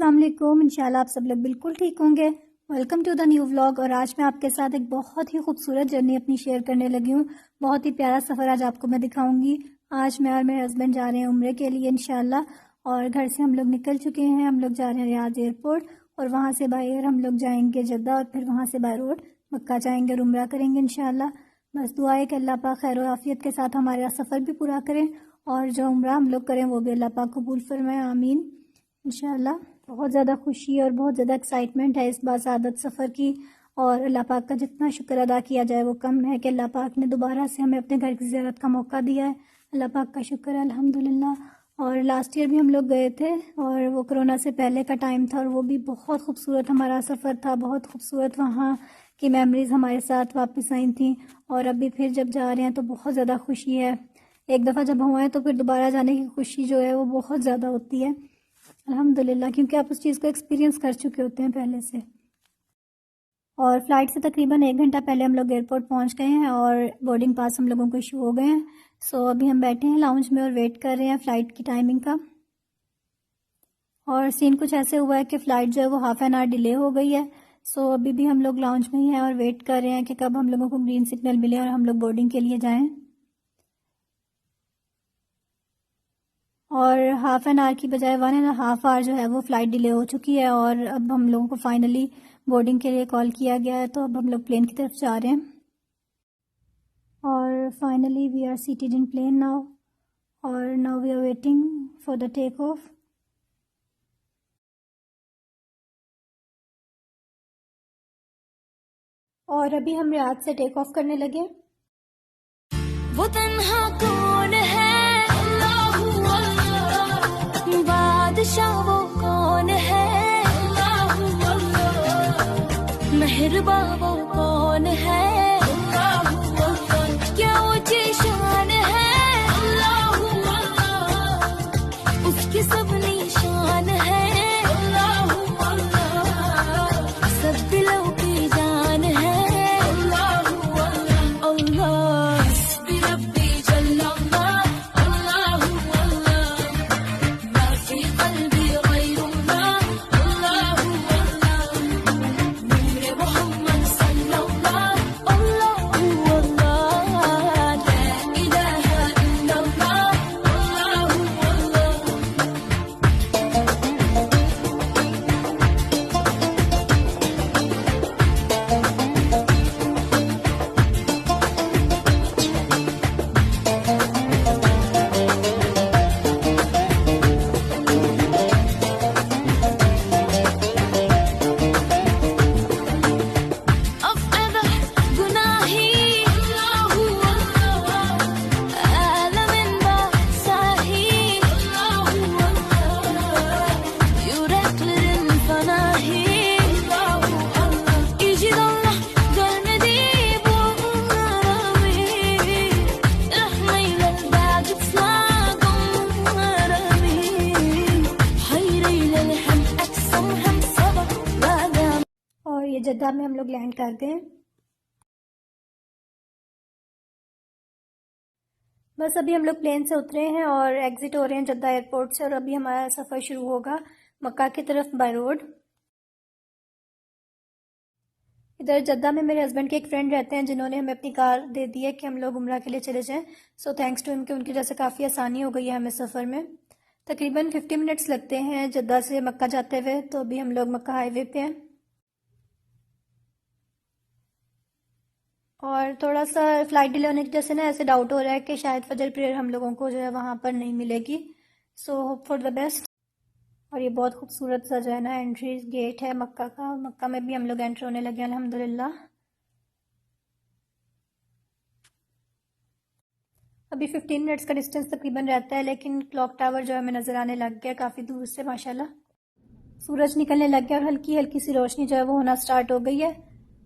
अस्सलाम वालेकुम। इंशाल्लाह आप सब लोग बिल्कुल ठीक होंगे। Welcome to the new vlog. और आज मैं आपके साथ एक बहुत ही खूबसूरत जर्नी अपनी शेयर करने लगी हूँ। बहुत ही प्यारा सफ़र आज आपको मैं दिखाऊंगी। आज मैं और मेरे हस्बैंड जा रहे हैं उम्रे के लिए इंशाल्लाह। और घर से हम लोग निकल चुके हैं। हम लोग जा रहे हैं रियाद एयरपोर्ट और वहाँ से बाय एयर हम लोग जाएंगे जद्दा और फिर वहाँ से बाय रोड मक्का जाएंगे और उम्रा करेंगे इंशाल्लाह। बस दुआ है कि अल्लाह पाक खैर और आफियत के साथ हमारा सफ़र भी पूरा करें और जो उम्रा हम लोग करें वो भी अल्लाह पाक कबूल फरमाए, आमीन इंशाल्लाह। बहुत ज़्यादा खुशी और बहुत ज़्यादा एक्साइटमेंट है इस बार सादत सफ़र की। और अल्लाह पाक का जितना शुक्र अदा किया जाए वो कम है कि अल्लाह पाक ने दोबारा से हमें अपने घर की ज़ियारत का मौका दिया है। अल्लाह पाक का शुक्र है अल्हम्दुलिल्लाह। और लास्ट ईयर भी हम लोग गए थे और वो कोरोना से पहले का टाइम था और वो भी बहुत खूबसूरत हमारा सफ़र था। बहुत खूबसूरत वहाँ की मेमोरीज़ हमारे साथ वापस आई थी। और अभी फिर जब जा रहे हैं तो बहुत ज़्यादा खुशी है। एक दफ़ा जब हुआ है तो फिर दोबारा जाने की खुशी जो है वो बहुत ज़्यादा होती है अल्हम्दुलिल्लाह, क्योंकि आप उस चीज़ को एक्सपीरियंस कर चुके होते हैं पहले से। और फ़्लाइट से तकरीबन 1 घंटा पहले हम लोग एयरपोर्ट पहुंच गए हैं और बोर्डिंग पास हम लोगों को इशू हो गए हैं। सो अभी हम बैठे हैं लाउंज में और वेट कर रहे हैं फ़्लाइट की टाइमिंग का। और सीन कुछ ऐसे हुआ है कि फ़्लाइट जो है वो हाफ़ एन आवर डिले हो गई है। सो अभी भी हम लोग लाउंज में ही हैं और वेट कर रहे हैं कि कब हम लोगों को ग्रीन सिग्नल मिले और हम लोग बोर्डिंग के लिए जाएँ। और हाफ़ एन आवर की बजाय 1.5 आवर जो है वो फ़्लाइट डिले हो चुकी है और अब हम लोगों को फाइनली बोर्डिंग के लिए कॉल किया गया है। तो अब हम लोग प्लेन की तरफ जा रहे हैं और finally we are seated in plane now. और now we are waiting for the take off. और अभी हम रियाद से टेक ऑफ करने लगे। वो तन्हा कौन है, अल्लाहू अल्लाह, बादशाह वो कौन है, अल्लाहू अल्लाह, मेहरबा वो कौन है, अल्लाहू अल्लाह, क्या ऊंची शान है, अल्लाहू अल्लाह, उसकी सब निशान है, अल्लाहू अल्लाह, सब दिलों की जान है, अल्लाहू अल्लाह, अल्लाह ये जद्दा में हम लोग लैंड कर गए। बस अभी हम लोग प्लेन से उतरे हैं और एग्जिट हो रहे हैं जद्दा एयरपोर्ट से और अभी हमारा सफ़र शुरू होगा मक्का की तरफ बाय रोड। इधर जद्दा में मेरे हस्बैंड के एक फ्रेंड रहते हैं जिन्होंने हमें अपनी कार दे दी है कि हम लोग उम्रा के लिए चले जाएं। सो थैंक्स टू उनके उनकी वजह से काफ़ी आसानी हो गई है हमें सफ़र में। तकरीबन 50 मिनट्स लगते हैं जद्दा से मक्का जाते हुए। तो अभी हम लोग मक्का हाईवे पे हैं और थोड़ा सा फ़्लाइट डिले होने की वजह से ना ऐसे डाउट हो रहा है कि शायद फजर प्रेयर हम लोगों को जो है वहाँ पर नहीं मिलेगी। So hope for the best. और ये बहुत खूबसूरत सा जो है ना एंट्री गेट है मक्का का। मक्का में भी हम लोग एंटर होने लगे अल्हम्दुलिल्लाह। अभी 15 मिनट्स का डिस्टेंस तकरीबन रहता है लेकिन क्लॉक टावर जो है हमें नज़र आने लग गया काफ़ी दूर से माशाल्लाह। सूरज निकलने लग गया और हल्की हल्की सी रोशनी जो है वो होना स्टार्ट हो गई है।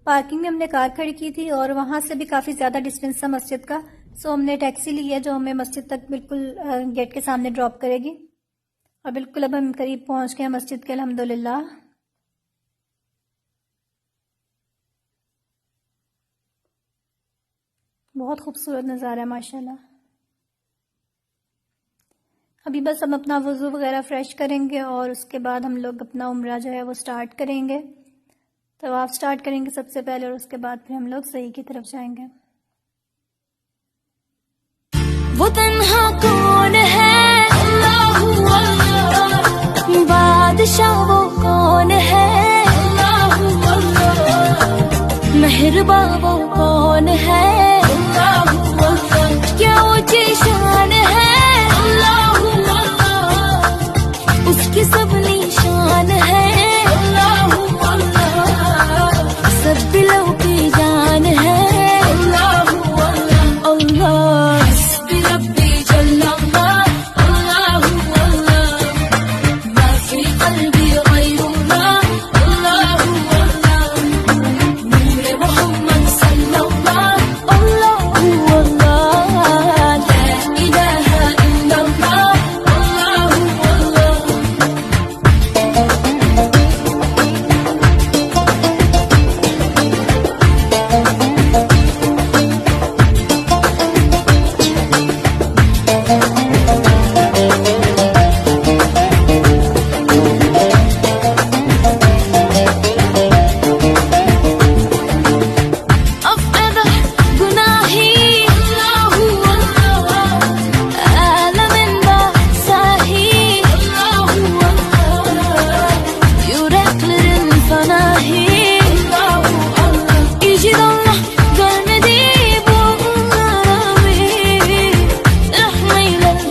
पार्किंग में हमने कार खड़ी की थी और वहाँ से भी काफ़ी ज़्यादा डिस्टेंस था मस्जिद का। सो हमने टैक्सी ली है जो हमें मस्जिद तक बिल्कुल गेट के सामने ड्रॉप करेगी। और बिल्कुल अब हम करीब पहुँच गए मस्जिद के अल्हम्दुलिल्लाह। बहुत खूबसूरत नज़ारा है माशाल्लाह। अभी बस हम अपना वज़ू वगैरह फ़्रेश करेंगे और उसके बाद हम लोग अपना उम्रा जो है वो स्टार्ट करेंगे। तो आप स्टार्ट करेंगे सबसे पहले और उसके बाद फिर हम लोग सही की तरफ जाएंगे। वो तन्हा कौन है, अल्लाहू अल्लाह, बादशाह वो कौन है, अल्लाहू अल्लाह, मेहरबा वो कौन है, अल्लाहू अल्लाह, क्या ऊंची शान है, अल्लाहू अल्लाह, उसकी सब निशान है, अल्लाहू अल्लाह, सब दिलों की जान है, अल्लाहू अल्लाह, अल्लाह रब्बी जल्लल्लाह, अल्लाहू अल्लाह, मा फी क़ल्बी ग़ैरुल्लाह, अल्लाहू अल्लाह, नूर मुहम्मद सल्लल्लाह, अल्लाहू अल्लाह, ला इलाहा इल्लल्लाह, अल्लाहू अल्लाह। अफ़क़द गुनाही, अल्लाहू अल्लाह, आलमिन बासाही, अल्लाहू अल्लाह, yüreklerin fanahi, Allahu Allah, İcid Allah görmedi bunları, rahmeyle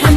hem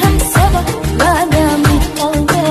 hem sabah badami Allah،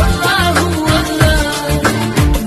Allahu Allah،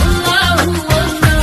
Allahu Allah،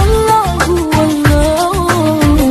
Allahu Allah،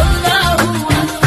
Allahu Allah।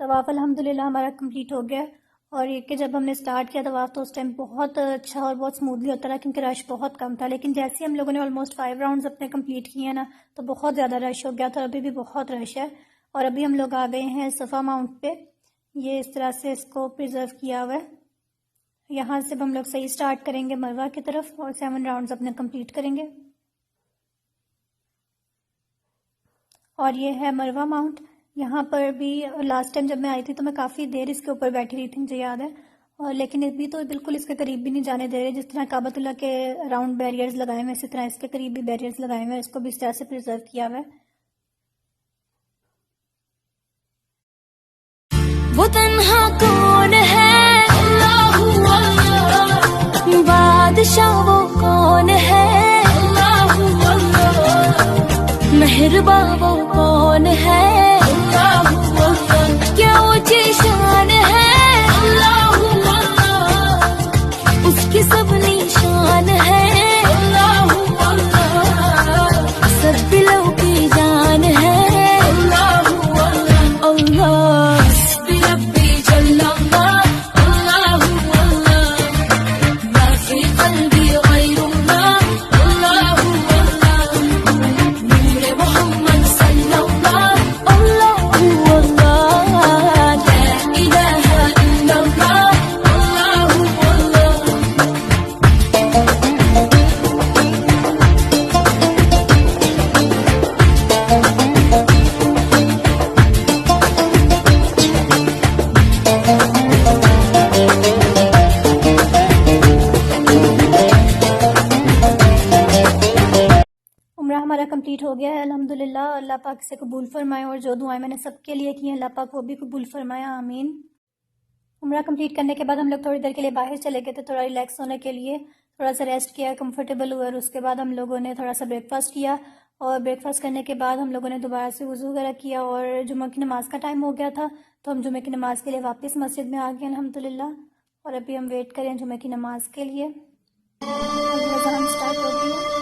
तवाफ़ अल्हम्दुलिल्लाह हमारा कंप्लीट हो गया। और ये कि जब हमने स्टार्ट किया तवाफ़ तो उस टाइम बहुत अच्छा और बहुत स्मूथली होता रहा क्योंकि रश बहुत कम था, लेकिन जैसे ही हम लोगों ने ऑलमोस्ट 5 राउंड्स अपने कंप्लीट किए हैं ना तो बहुत ज़्यादा रश हो गया था। अभी भी बहुत रश है और अभी हम लोग आ गए हैं सफ़ा माउंट पे। ये इस तरह से इसको प्रिजर्व किया हुआ है। यहाँ से अब हम लोग सही स्टार्ट करेंगे मरवा की तरफ और 7 राउंड्स अपने कंप्लीट करेंगे। और ये है मरवा माउंट। यहाँ पर भी लास्ट टाइम जब मैं आई थी तो मैं काफ़ी देर इसके ऊपर बैठी रही थी, मुझे याद है। और लेकिन अभी तो बिल्कुल इसके करीब भी नहीं जाने दे रहे। जिस तरह काबतुल्लाह के राउंड बैरियर्स लगाए हुए हैं इसी तरह इसके करीब भी बैरियर्स लगाए हुए हैं। इसको भी इस तरह से प्रिजर्व किया हुआ है। वो तन्हा कौन है, अल्लाहू अल्लाह, बादशाह वो कौन है, अल्लाहू अल्लाह, मेहरबा वो कौन है, अल्लाहू अल्लाह, क्या ऊंची शान है, अल्लाहू अल्लाह, उसकी सब निशान है, अल्लाहू अल्लाह, सब दिलों की जान है, अल्लाहू अल्लाह, अल्लाह रब्बी जल्लल्लाह, Allahu Allah, ma fi qalbi ghayrullah, Allahu Allah, नूर मुहम्मद सल्लल्लाह, Allahu Allah, ला इलाहा इल्लल्लाह, Allahu Allah। उम्रा हमारा कंप्लीट हो गया है अल्हम्दुलिल्लाह। अल्लाह पाक से कबूल फरमाए और जो दुआएं मैंने सबके लिए की हैं अल्लाह पाक वो भी कबूल फरमाए, आमीन। उम्रा कंप्लीट करने के बाद हम लोग थोड़ी देर के लिए बाहर चले गए थे थोड़ा रिलैक्स होने के लिए, थोड़ा सा रेस्ट किया, कंफर्टेबल हुआ और उसके बाद हम लोगों ने थोड़ा सा ब्रेकफास्ट किया और ब्रेकफास्ट करने के बाद हम लोगों ने दोबारा से वज़ू वगैरह किया और जुम्मे की नमाज़ का टाइम हो गया था, तो हम जुम्मे की नमाज़ के लिए वापस मस्जिद में आ गए अल्हम्दुलिल्लाह। और अभी हम वेट करें जुम्मे की नमाज़ के लिए। अज़ान स्टार्ट हो गई है।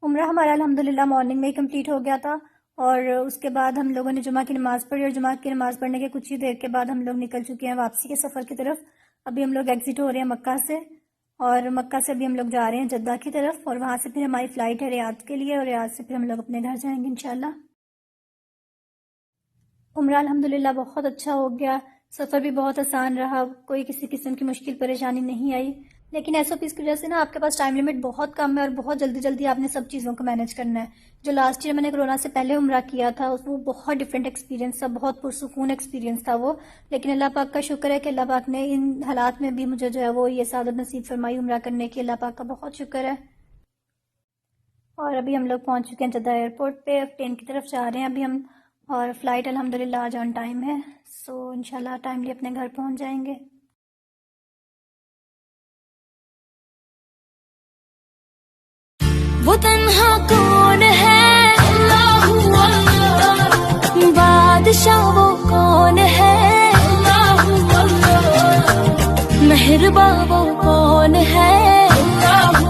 उम्रा हमारा अल्हम्दुलिल्लाह मॉर्निंग में ही कंप्लीट हो गया था और उसके बाद हम लोगों ने जुमा की नमाज़ पढ़ी और जुमा की नमाज़ पढ़ने के कुछ ही देर के बाद हम लोग निकल चुके हैं वापसी के सफ़र की तरफ। अभी हम लोग एग्जिट हो रहे हैं मक्का से और मक्का से अभी हम लोग जा रहे हैं जद्दा की तरफ और वहाँ से फिर हमारी फ़्लाइट है रियाद के लिए और रियाद से फिर हम लोग अपने घर जाएंगे इंशाल्लाह। उम्रा अल्हम्दुलिल्लाह बहुत अच्छा हो गया, सफ़र भी बहुत आसान रहा, कोई किसी किस्म की मुश्किल परेशानी नहीं आई। लेकिन SOPs की वजह से ना आपके पास टाइम लिमिट बहुत कम है और बहुत जल्दी जल्दी आपने सब चीज़ों को मैनेज करना है। जो लास्ट ईयर मैंने कोरोना से पहले उम्रा किया था वो बहुत डिफरेंट एक्सपीरियंस था, बहुत पुरसुकून एक्सपीरियंस था वो। लेकिन अल्लाह पाक का शुक्र है कि अल्लाह पाक ने इन हालात में भी मुझे जो है वो ये सादत नसीब फरमाई उम्रा करने की, अल्लाह पाक का बहुत शुक्र है। और अभी हम लोग पहुँच चुके हैं जद्दा एयरपोर्ट पे, ट्रेन की तरफ जा रहे हैं अभी हम और फ़्लाइट अल्हम्दुलिल्लाह आज ऑन टाइम है, सो इंशाल्लाह टाइमली अपने घर पहुँच जाएंगे। वो तन्हा कौन है, अल्लाहू अल्लाह, बादशाह वो कौन है, अल्लाहू अल्लाह, मेहरबान वो कौन है, अल्लाहू